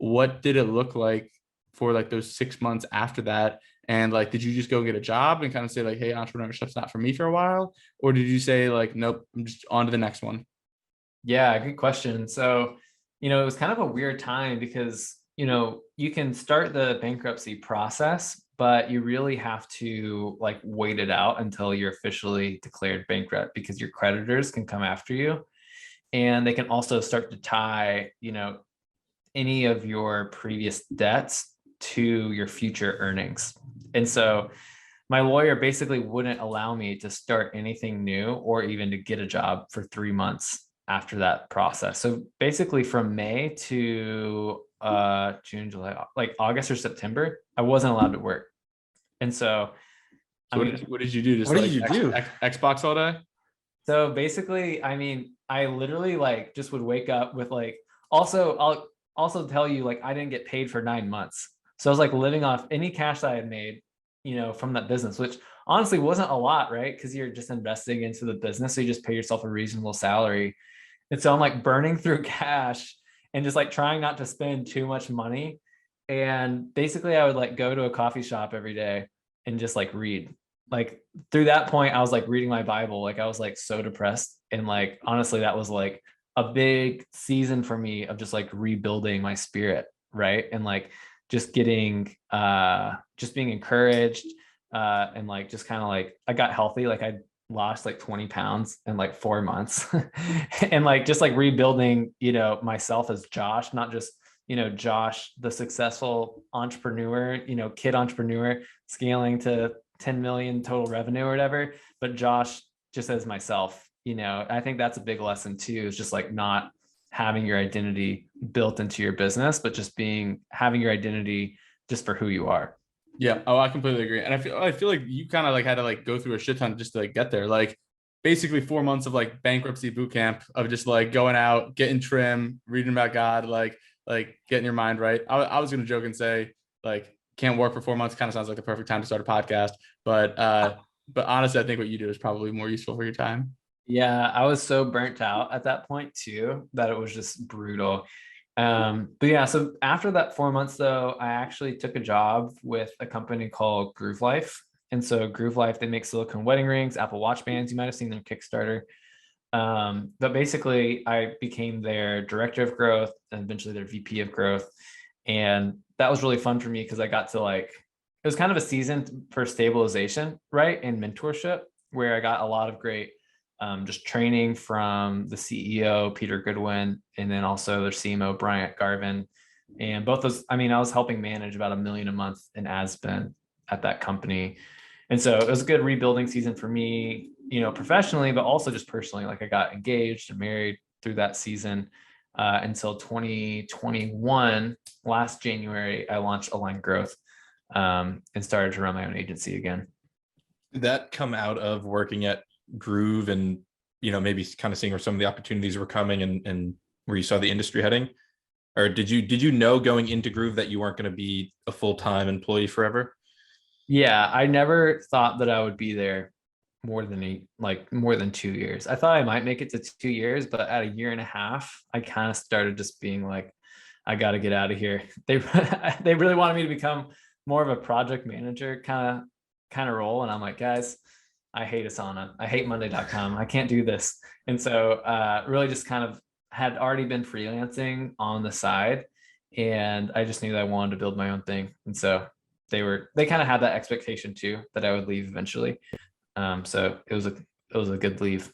what did it look like for like those 6 months after that? And like, did you just go get a job and kind of say like, hey, entrepreneurship's not for me for a while? Or did you say like, nope, I'm just on to the next one? Yeah, good question. So, it was kind of a weird time because, you can start the bankruptcy process, but you really have to like wait it out until you're officially declared bankrupt because your creditors can come after you. And they can also start to tie, any of your previous debts to your future earnings. And so my lawyer basically wouldn't allow me to start anything new or even to get a job for 3 months after that process. So basically from May to June, July, like August or September, I wasn't allowed to work. And so, I So mean, what did you do? Just What did like you do? Xbox all day? so basically, I literally like just would wake up with like, also, I'll also tell you, like, I didn't get paid for 9 months. So I was like living off any cash that I had made, from that business, which honestly wasn't a lot, right? Because you're just investing into the business. So you just pay yourself a reasonable salary. And so I'm like burning through cash and just like trying not to spend too much money. And basically, I would like go to a coffee shop every day and just like read. Like through that point, I was like reading my Bible. Like I was like so depressed. And like honestly, that was like a big season for me of just like rebuilding my spirit, right? And like just getting just being encouraged and like just kind of like I got healthy. Like I lost like 20 pounds in like 4 months and like just like rebuilding, myself as Josh, not just, Josh, the successful entrepreneur, kid entrepreneur scaling to 10 million total revenue or whatever, but Josh just as myself, I think that's a big lesson too, is just like not having your identity built into your business, but just having your identity just for who you are. Yeah. Oh, I completely agree. And I feel like you kind of like had to like go through a shit ton just to like get there. Like basically 4 months of like bankruptcy boot camp of just like going out, getting trim, reading about God, like getting your mind right. I was gonna joke and say like can't work for 4 months kind of sounds like the perfect time to start a podcast. But honestly, I think what you do is probably more useful for your time. Yeah, I was so burnt out at that point too that it was just brutal. But yeah, so after that 4 months though, I actually took a job with a company called Groove Life. And so Groove Life, they make silicone wedding rings, Apple Watch bands. You might have seen their Kickstarter. But basically, I became their director of growth and eventually their VP of growth. And that was really fun for me because I got to like, it was kind of a season for stabilization, right? And mentorship, where I got a lot of great just training from the CEO, Peter Goodwin, and then also their CMO, Bryant Garvin. And both those, I was helping manage about $1 million a month in ad spend at that company. And so it was a good rebuilding season for me, professionally, but also just personally. Like I got engaged and married through that season until 2021. Last January, I launched Aligned Growth and started to run my own agency again. Did that come out of working at Groove and, maybe kind of seeing where some of the opportunities were coming and where you saw the industry heading? Or did you know going into Groove that you weren't going to be a full-time employee forever? Yeah, I never thought that I would be there more than 2 years. I thought I might make it to 2 years, but at a year and a half, I kind of started just being like, I got to get out of here. They they really wanted me to become more of a project manager kind of role, and I'm like, guys, I hate Asana. I hate Monday.com. I can't do this. And so really just kind of had already been freelancing on the side, and I just knew that I wanted to build my own thing. And so they kind of had that expectation too that I would leave eventually. So it was a good leave.